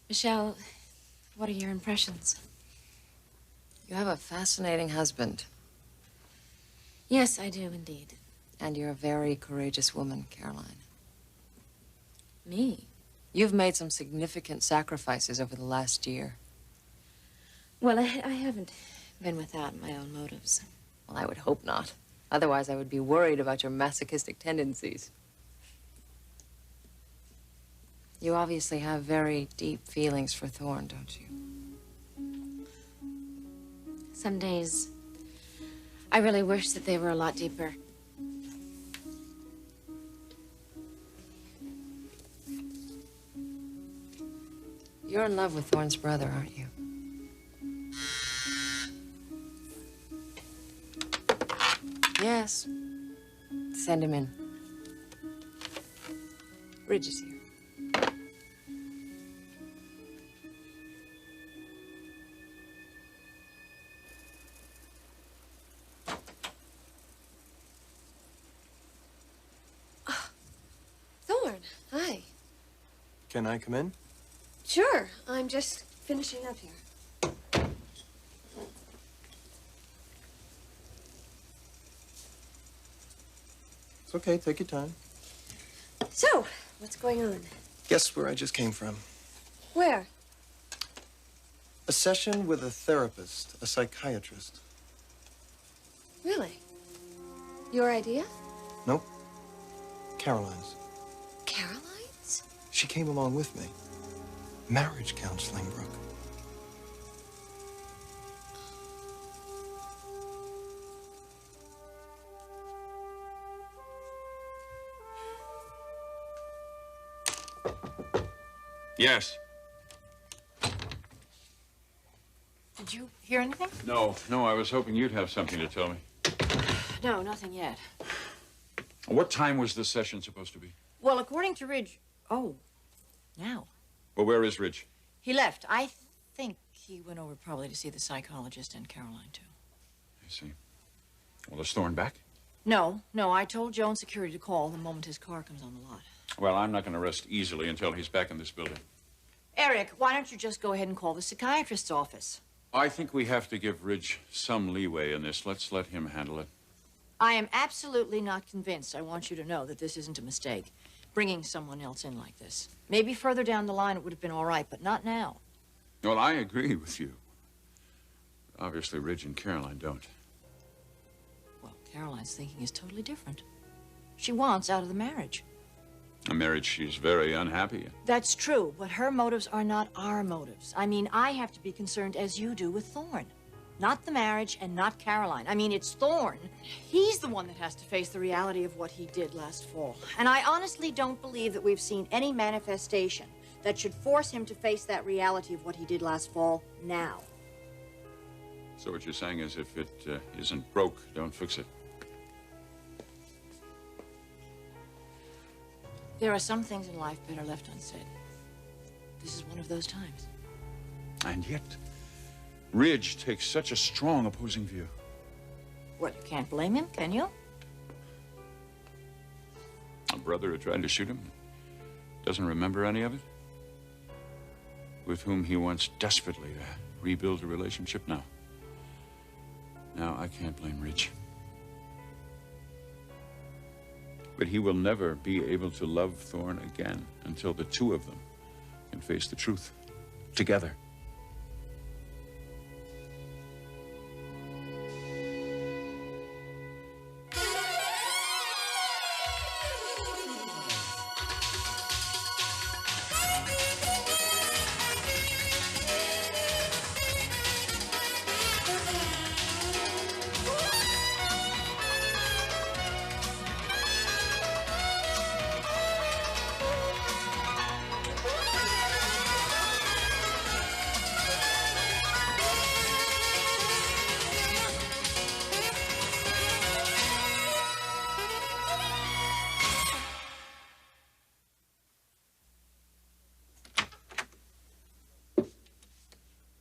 Michelle, what are your impressions? You have a fascinating husband. Yes, I do indeed. And you're a very courageous woman, Caroline. Me? You've made some significant sacrifices over the last year. Well, I haven't been without my own motives. Well, I would hope not. Otherwise, I would be worried about your masochistic tendencies. You obviously have very deep feelings for Thorne, don't you? Some days, I really wish that they were a lot deeper. You're in love with Thorne's brother, aren't you? Yes. Send him in. Ridge is here. Thorne, hi. Can I come in? Sure, I'm just finishing up here. It's okay, take your time. So, what's going on? Guess where I just came from? Where? A session with a therapist, a psychiatrist. Really? Your idea? Nope. Caroline's. Caroline's? She came along with me. Marriage counseling, Brooke. Yes. Did you hear anything? No, I was hoping you'd have something to tell me. No, nothing yet. What time was this session supposed to be? Well, according to Ridge... Oh, now. Well, where is Ridge? He left. I think he went over probably to see the psychologist and Caroline, too. I see. Well, is Thorne back? No, I told Joe and security to call the moment his car comes on the lot. Well, I'm not going to rest easily until he's back in this building. Eric, why don't you just go ahead and call the psychiatrist's office? I think we have to give Ridge some leeway in this. Let's let him handle it. I am absolutely not convinced. I want you to know that this isn't a mistake. Bringing someone else in like this. Maybe further down the line it would have been all right, but not now. Well, I agree with you. Obviously, Ridge and Caroline don't. Well, Caroline's thinking is totally different. She wants out of the marriage. A marriage she's very unhappy in. That's true, but her motives are not our motives. I mean, I have to be concerned as you do with Thorne. Not the marriage and not Caroline. I mean, it's Thorne. He's the one that has to face the reality of what he did last fall. And I honestly don't believe that we've seen any manifestation that should force him to face that reality of what he did last fall now. So what you're saying is if it isn't broke, don't fix it. There are some things in life better left unsaid. This is one of those times. And yet, Ridge takes such a strong opposing view. Well, you can't blame him, can you? A brother who tried to shoot him doesn't remember any of it? With whom he wants desperately to rebuild a relationship now. Now, I can't blame Ridge. But he will never be able to love Thorne again until the two of them can face the truth together.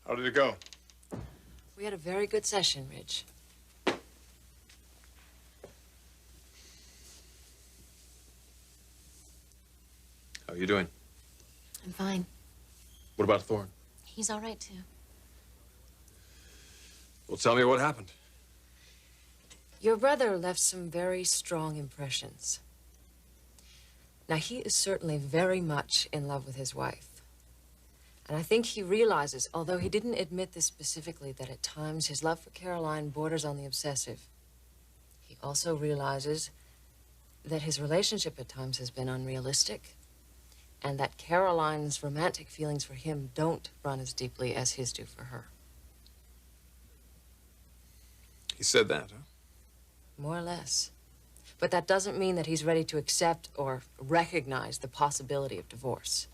How did it go? We had a very good session, Ridge. How are you doing? I'm fine. What about Thorne? He's all right, too. Well, tell me what happened. Your brother left some very strong impressions. Now, he is certainly very much in love with his wife. And I think he realizes, although he didn't admit this specifically, that at times his love for Caroline borders on the obsessive. He also realizes that his relationship at times has been unrealistic, and that Caroline's romantic feelings for him don't run as deeply as his do for her. He said that, huh? More or less. But that doesn't mean that he's ready to accept or recognize the possibility of divorce.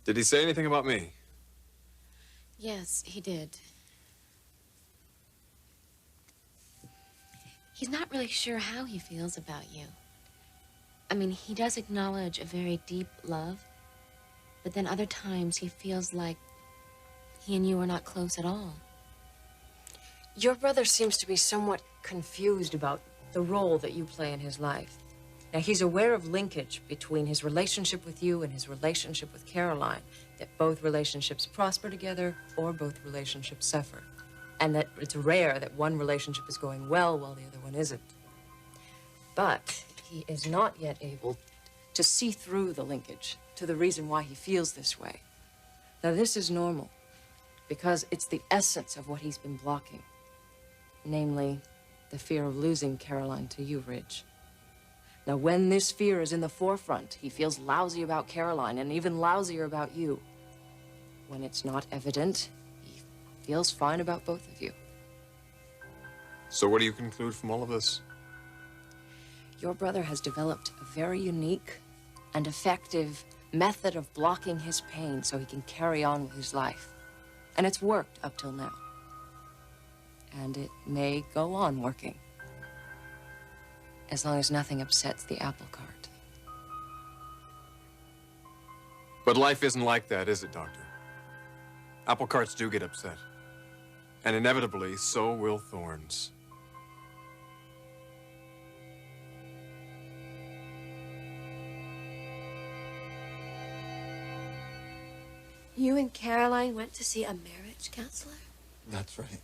Did he say anything about me? Yes, he did. He's not really sure how he feels about you. I mean, he does acknowledge a very deep love, but then other times he feels like he and you are not close at all. Your brother seems to be somewhat confused about the role that you play in his life. Now, he's aware of linkage between his relationship with you and his relationship with Caroline, that both relationships prosper together or both relationships suffer, and that it's rare that one relationship is going well while the other one isn't. But he is not yet able to see through the linkage to the reason why he feels this way. Now, this is normal, because it's the essence of what he's been blocking. Namely, the fear of losing Caroline to you, Ridge. Now, when this fear is in the forefront, he feels lousy about Caroline and even lousier about you. When it's not evident, he feels fine about both of you. So what do you conclude from all of this? Your brother has developed a very unique and effective method of blocking his pain so he can carry on with his life. And it's worked up till now. And it may go on working, as long as nothing upsets the apple cart. But life isn't like that, is it, Doctor? Apple carts do get upset. And inevitably, so will thorns. You and Caroline went to see a marriage counselor? That's right.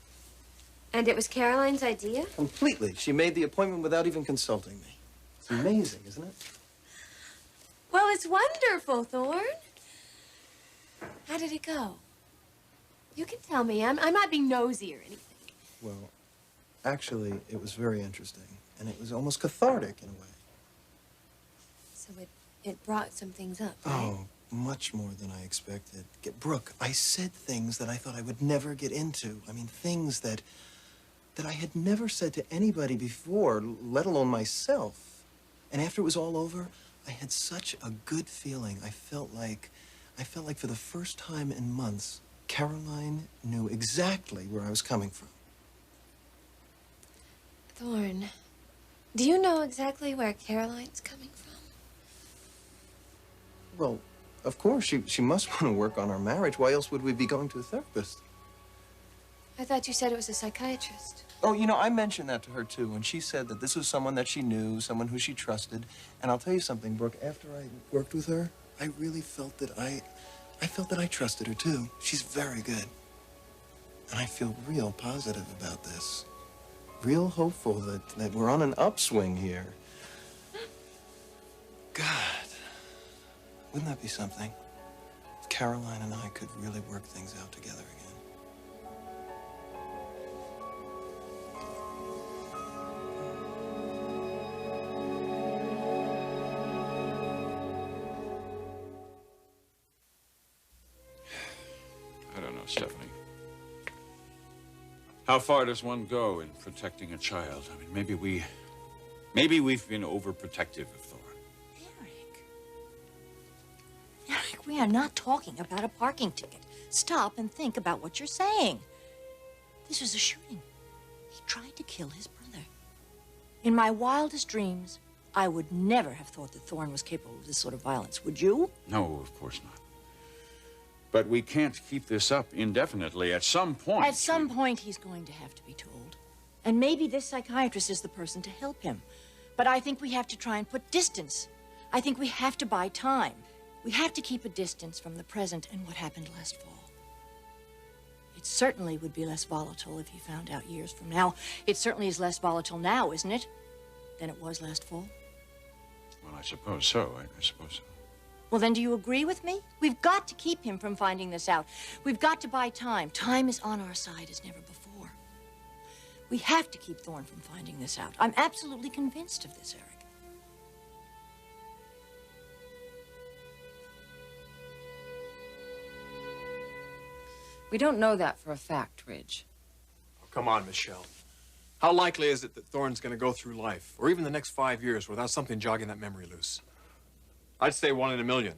And it was Caroline's idea? Completely. She made the appointment without even consulting me. It's amazing, isn't it? Well, it's wonderful, Thorne. How did it go? You can tell me. I might be nosy or anything. Well, actually, it was very interesting. And it was almost cathartic in a way. So it brought some things up, right? Oh, much more than I expected. Brooke, I said things that I thought I would never get into. I mean, things that I had never said to anybody before, let alone myself. And after it was all over, I had such a good feeling. I felt like for the first time in months, Caroline knew exactly where I was coming from. Thorne, do you know exactly where Caroline's coming from? Well, of course, she must want to work on our marriage. Why else would we be going to a therapist? I thought you said it was a psychiatrist. Oh, you know, I mentioned that to her, too, and she said that this was someone that she knew, someone who she trusted. And I'll tell you something, Brooke, after I worked with her, I really felt that I felt that I trusted her, too. She's very good. And I feel real positive about this. Real hopeful that we're on an upswing here. God, wouldn't that be something? If Caroline and I could really work things out together again. I don't know, Stephanie. How far does one go in protecting a child? I mean, maybe we've been overprotective of Thorne. Eric, we are not talking about a parking ticket. Stop and think about what you're saying. This was a shooting. He tried to kill his brother. In my wildest dreams, I would never have thought that Thorne was capable of this sort of violence. Would you? No, of course not. But we can't keep this up indefinitely. At some point... At some point, he's going to have to be told. And maybe this psychiatrist is the person to help him. But I think we have to try and put distance. I think we have to buy time. We have to keep a distance from the present and what happened last fall. It certainly would be less volatile if you found out years from now. It certainly is less volatile now, isn't it, than it was last fall? Well, I suppose so. I suppose so. Well, then do you agree with me? We've got to keep him from finding this out. We've got to buy time. Time is on our side as never before. We have to keep Thorne from finding this out. I'm absolutely convinced of this, Eric. We don't know that for a fact, Ridge. Oh, come on, Michelle. How likely is it that Thorne's going to go through life, or even the next 5 years, without something jogging that memory loose? I'd say 1 in a million.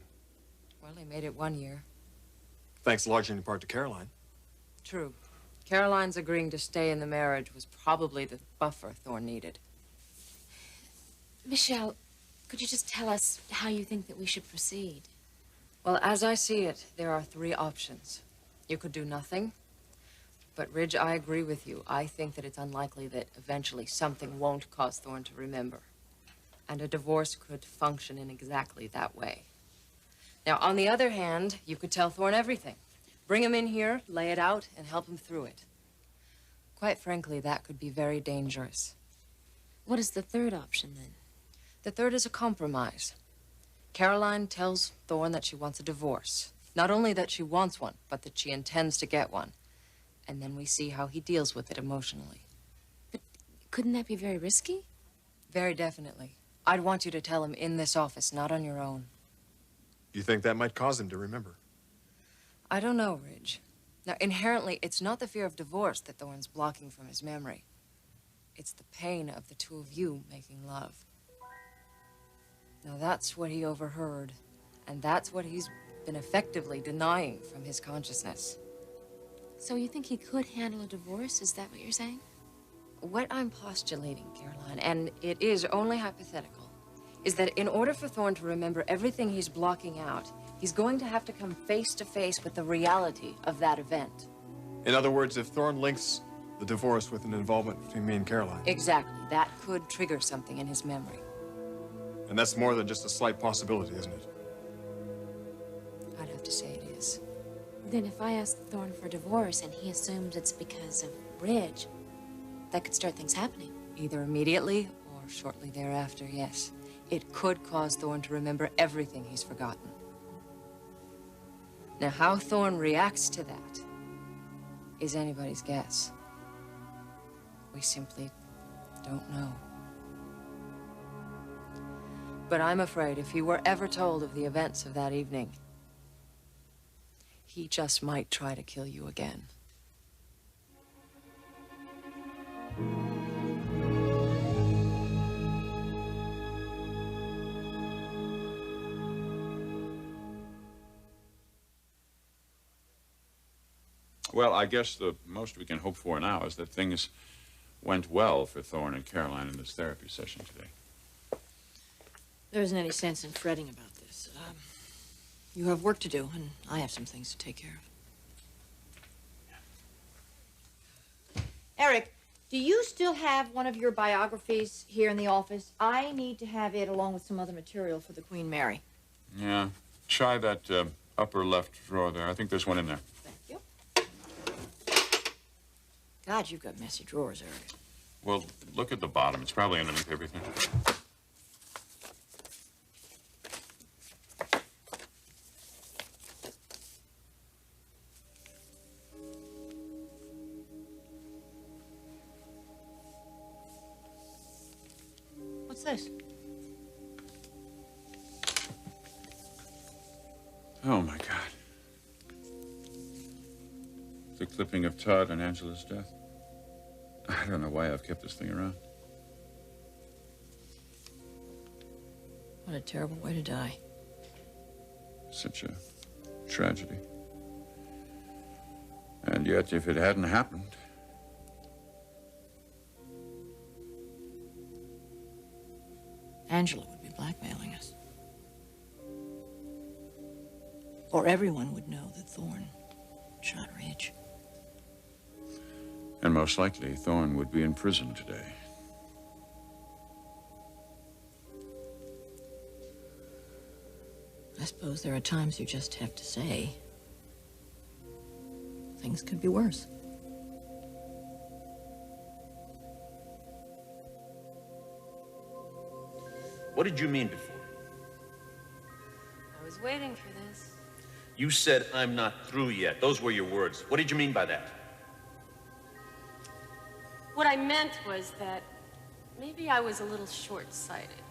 Well, he made it 1 year. Thanks largely in part to Caroline. True. Caroline's agreeing to stay in the marriage was probably the buffer Thorne needed. Michelle, could you just tell us how you think that we should proceed? Well, as I see it, there are 3 options. You could do nothing. But, Ridge, I agree with you. I think that it's unlikely that eventually something won't cause Thorne to remember. And a divorce could function in exactly that way. Now, on the other hand, you could tell Thorne everything. Bring him in here, lay it out, and help him through it. Quite frankly, that could be very dangerous. What is the third option, then? The third is a compromise. Caroline tells Thorne that she wants a divorce. Not only that she wants one, but that she intends to get one. And then we see how he deals with it emotionally. But couldn't that be very risky? Very definitely. I'd want you to tell him in this office, not on your own. You think that might cause him to remember? I don't know, Ridge. Now, inherently, it's not the fear of divorce that Thorne's blocking from his memory. It's the pain of the two of you making love. Now, that's what he overheard, and that's what he's been effectively denying from his consciousness. So you think he could handle a divorce? Is that what you're saying? What I'm postulating, Caroline, and it is only hypothetical, is that in order for Thorne to remember everything he's blocking out, he's going to have to come face to face with the reality of that event. In other words, if Thorne links the divorce with an involvement between me and Caroline. Exactly. That could trigger something in his memory. And that's more than just a slight possibility, isn't it? I'd have to say it is. Then if I ask Thorne for divorce and he assumes it's because of Ridge, that could start things happening. Either immediately or shortly thereafter, yes. It could cause Thorne to remember everything he's forgotten. Now, how Thorne reacts to that is anybody's guess. We simply don't know. But I'm afraid if he were ever told of the events of that evening, he just might try to kill you again. Well, I guess the most we can hope for now is that things went well for Thorne and Caroline in this therapy session today. There isn't any sense in fretting about this. You have work to do, and I have some things to take care of. Eric, do you still have one of your biographies here in the office? I need to have it along with some other material for the Queen Mary. Yeah, try that upper left drawer there. I think there's one in there. Thank you. God, you've got messy drawers, Eric. Well, look at the bottom. It's probably underneath everything. What's this? Oh, my God. The clipping of Todd and Angela's death. I don't know why I've kept this thing around. What a terrible way to die. Such a tragedy. And yet, if it hadn't happened, Angela would be blackmailing us. Or everyone would know that Thorne shot Ridge. and most likely Thorne would be in prison today. I suppose there are times you just have to say, things could be worse. What did you mean before? I was waiting for this. You said, I'm not through yet. Those were your words. What did you mean by that? What I meant was that maybe I was a little short-sighted.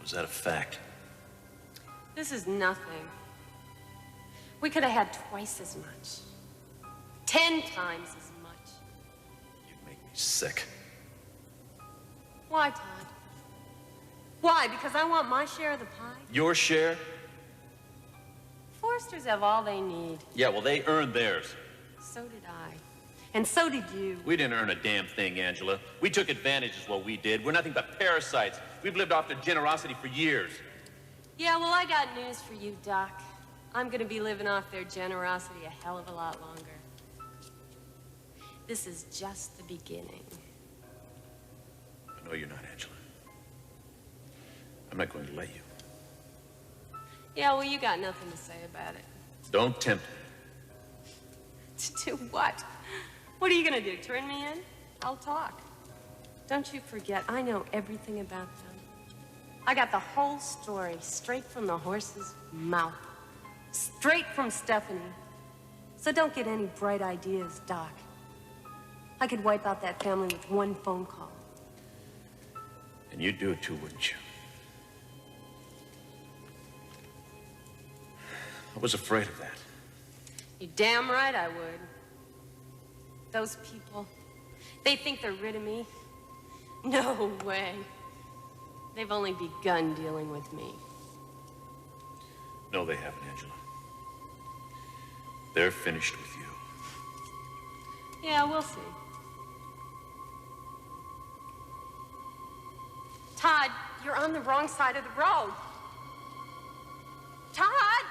Was that a fact? This is nothing. We could have had twice as much. 10 times as much. You make me sick. Why, Todd? Why? Because I want my share of the pie? Your share? Forresters have all they need. Yeah, well, they earned theirs. So did I. And so did you. We didn't earn a damn thing, Angela. We took advantage is what we did. We're nothing but parasites. We've lived off their generosity for years. Yeah, well, I got news for you, Doc. I'm gonna be living off their generosity a hell of a lot longer. This is just the beginning. No, you're not, Angela. I'm not going to let you. Yeah, well, you got nothing to say about it. Don't tempt me. To do what? What are you gonna do, turn me in? I'll talk. Don't you forget, I know everything about them. I got the whole story straight from the horse's mouth. Straight from Stephanie. So don't get any bright ideas, Doc. I could wipe out that family with one phone call. And you'd do it too, wouldn't you? I was afraid of that. You're damn right I would. Those people, they think they're rid of me. No way. They've only begun dealing with me. No, they haven't, Angela. They're finished with you. Yeah, we'll see. Todd, you're on the wrong side of the road. Todd!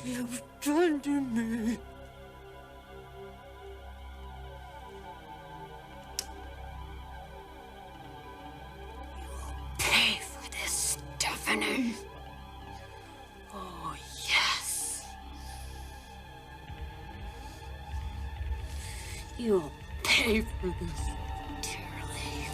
you've done to me. Pay for this, Stephanie. Oh, yes. You'll pay for this dearly.